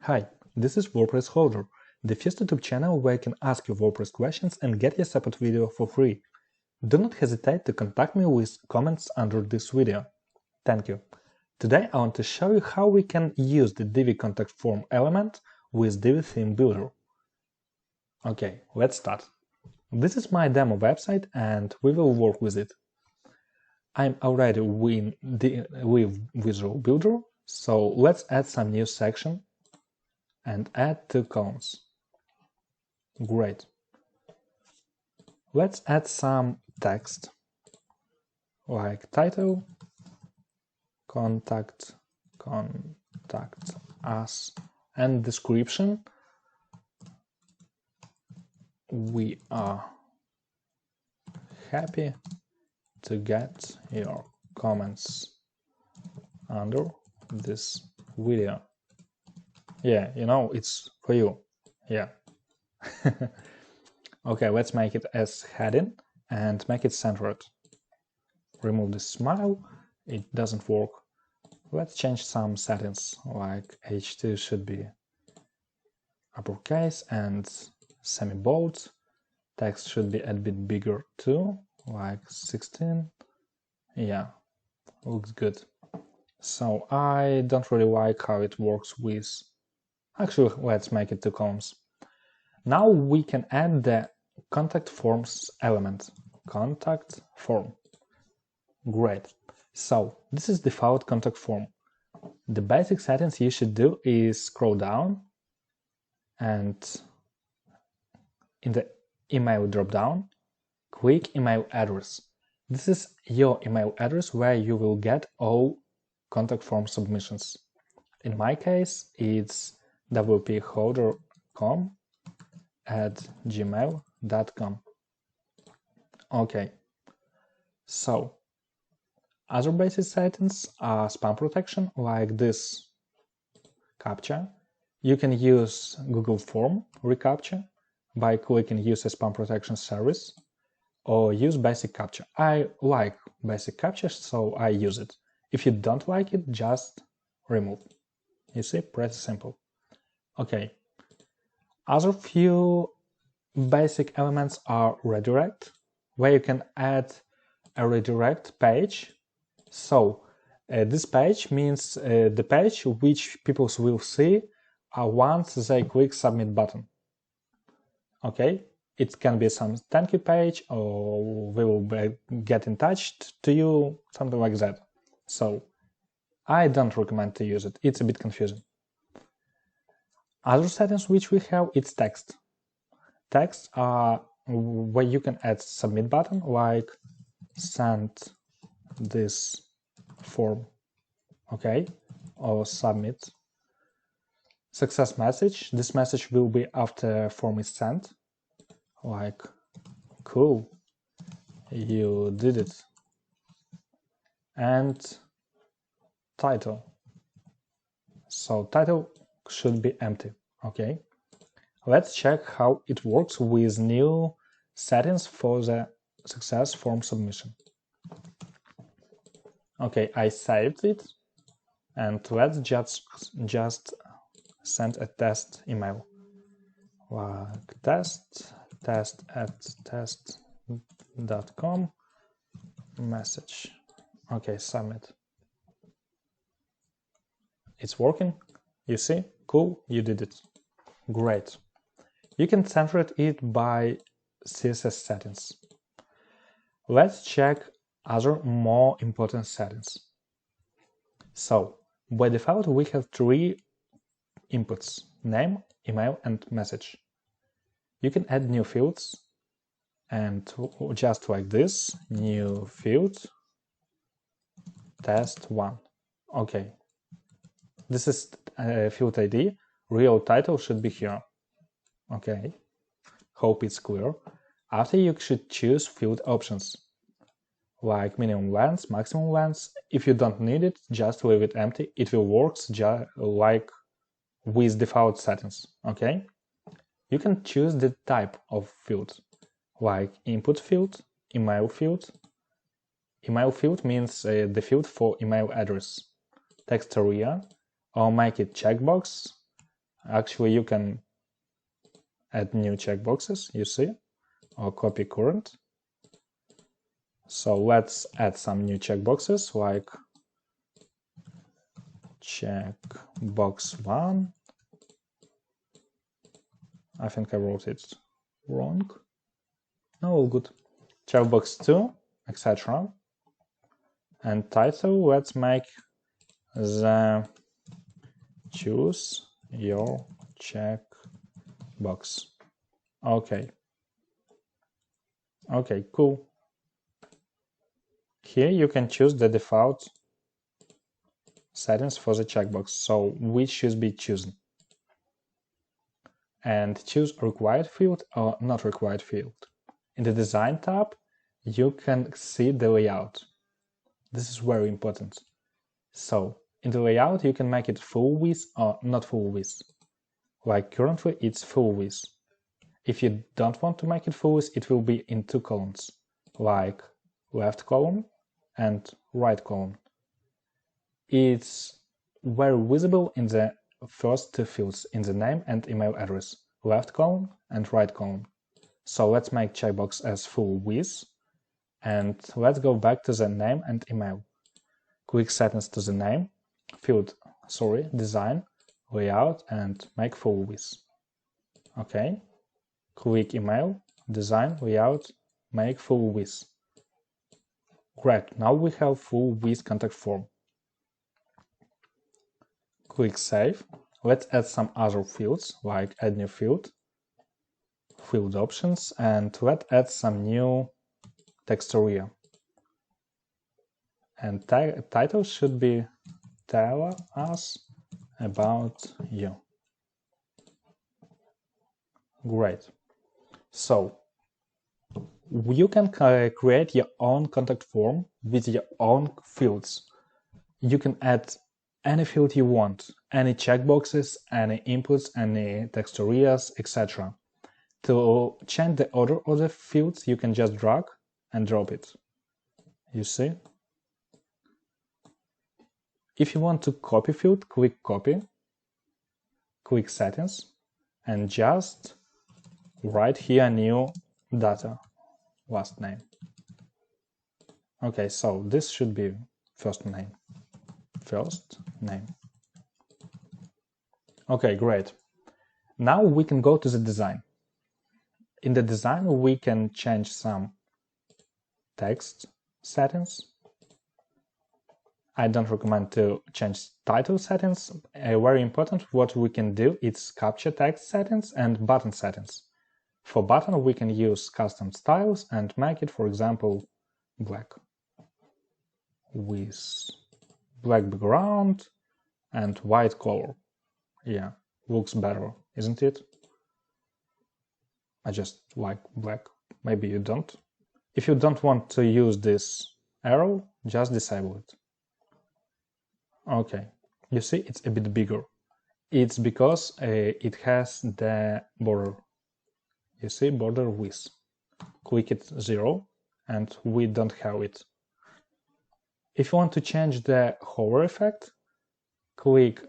Hi, this is WordPress Holder, the first YouTube channel where you can ask your WordPress questions and get your support video for free. Do not hesitate to contact me with comments under this video. Thank you. Today I want to show you how we can use the Divi contact form element with Divi Theme Builder. Okay, let's start. This is my demo website and we will work with it. I'm already with Visual Builder, so let's add some new section and add 2 columns. Great. Let's add some text like title, contact us, and description. We are happy to get your comments under this video. Yeah, you know, it's for you. Yeah. Okay, let's make it as heading and make it centered. Remove the smile, it doesn't work. Let's change some settings, like H2 should be uppercase and semi-bold. Text should be a bit bigger too, like 16. Yeah, looks good. So I don't really like how it works with... Actually, let's make it 2 columns. Now we can add the contact forms element, contact form. Great. So this is default contact form. The basic settings you should do is scroll down and in the email dropdown, click email address. This is your email address where you will get all contact form submissions. In my case, it's wpholdercom@gmail.com. Okay, so other basic settings are spam protection, like this captcha. You can use Google Form reCAPTCHA by clicking Use a spam protection service, or use basic captcha. I like basic captcha, so I use it. If you don't like it, just remove. You see, pretty simple. Okay. Other few basic elements are redirect, where you can add a redirect page. So this page means the page which people will see once they click submit button. Okay, it can be some thank you page, or we will get in touch to you, something like that. So I don't recommend to use it, it's a bit confusing. Other settings which we have, it's text. Text are where you can add submit button, like send this form, okay, or submit. Success message, this message will be after form is sent, like cool, you did it. And title, so title should be empty. Okay, let's check how it works with new settings for the success form submission. Okay, I saved it, and let's just send a test email, like test@test.com message. Okay, submit. It's working, you see? Cool, you did it. Great. You can center it by CSS settings. Let's check other more important settings. So, by default, we have 3 inputs: name, email, and message. You can add new fields, and just like this, new field, test1. Okay. This is field ID, real title should be here. Okay, hope it's clear. After, you should choose field options, like minimum length, maximum length. If you don't need it, just leave it empty. It will work just like with default settings, okay? You can choose the type of field, like input field, email field. Email field means the field for email address. Text area, or make it checkbox, Actually, you can add new checkboxes, you see, or copy current. So let's add some new checkboxes like checkbox 1. I think I wrote it wrong. No, all good. Checkbox 2, etc. And title, let's make the choose your checkbox. Okay. Okay, cool. Here you can choose the default settings for the checkbox, so which should be chosen. And choose required field or not required field. In the design tab, you can see the layout. This is very important. So in the layout, you can make it full width or not full width. Like currently, it's full width. If you don't want to make it full width, it will be in 2 columns, like left column and right column. It's very visible in the first 2 fields, in the name and email address, left column and right column. So let's make checkbox as full width, and let's go back to the name and email. Click settings to the name, design, layout, and make full width. Okay. Click email, design, layout, make full width. Great, now we have full width contact form. Click save. Let's add some other fields, like add new field, field options, and let's add some new text area. And title should be tell us about you. Great. So you can create your own contact form with your own fields. You can add any field you want, any checkboxes, any inputs, any text areas, etc. To change the order of the fields, you can just drag and drop it. You see? If you want to copy field, click copy, click settings, and just write here new data, last name. Okay, so this should be first name. Okay, great. Now we can go to the design. In the design, we can change some text settings. I don't recommend to change title settings. Very important, what we can do is captcha text settings and button settings. For button, we can use custom styles and make it, for example, black with black background and white color. Yeah, looks better, isn't it? I just like black. Maybe you don't. If you don't want to use this arrow, just disable it. Okay, you see it's a bit bigger. It's because it has the border. You see, border width. Click it 0 and we don't have it. If you want to change the hover effect, click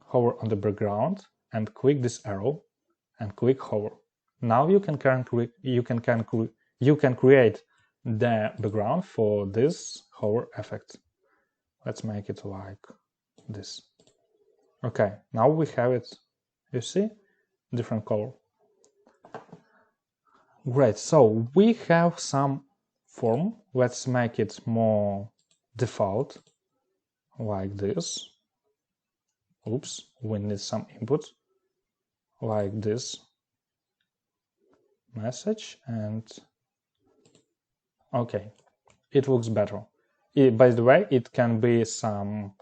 hover on the background and click this arrow and click hover. Now you can create the background for this hover effect. Let's make it like this. Okay, now we have it. You see, different color. Great, so we have some form. Let's make it more default, like this. Oops, we need some input, like this message, and okay, it looks better. By the way, it can be some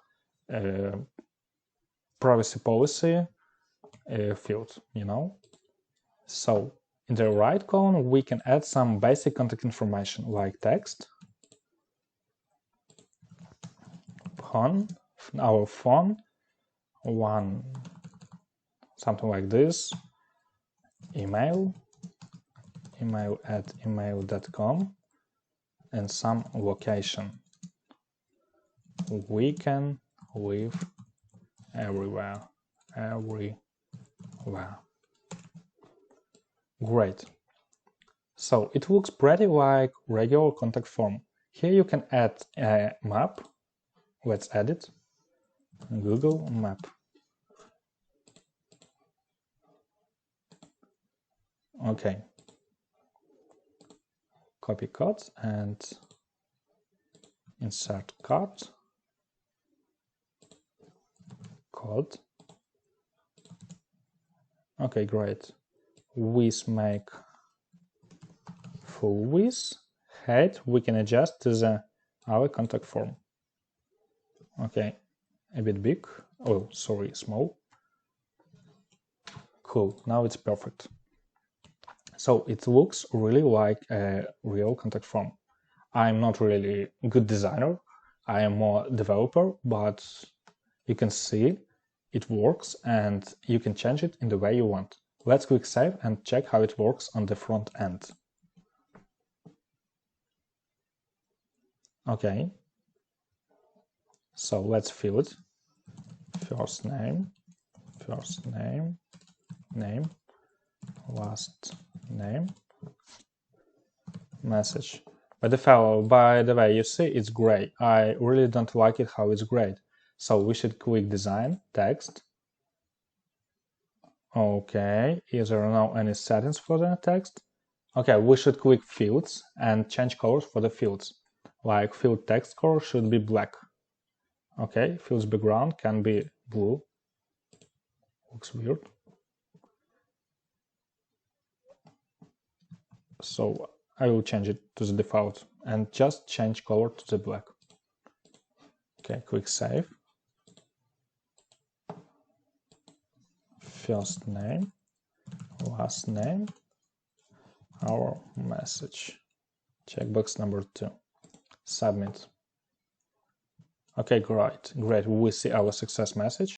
privacy policy field, you know. So in the right column, we can add some basic contact information like text, our phone, something like this, email at email.com, and some location. We can live everywhere. Wow. Great. So it looks pretty like regular contact form. Here you can add a map. Let's add it. Google Map. Okay. Copy code and insert code. Okay, great. Width make full width. Height we can adjust to our contact form. Okay, a bit big. Oh, sorry, small. Cool, now it's perfect. So it looks really like a real contact form. I'm not really a good designer. I am more developer, but you can see it works and you can change it in the way you want. Let's click save and check how it works on the front end. Okay. So let's fill it. First name, name, last name, message. By the way, you see it's gray. I really don't like it how it's gray. So we should click design, text. Okay, is there now any settings for the text? Okay, we should click fields and change colors for the fields. Like field text color should be black. Okay, fields background can be blue. Looks weird. So I will change it to the default and just change color to the black. Okay, click save. First name, last name, our message. Checkbox number 2. Submit. Okay, great. We see our success message.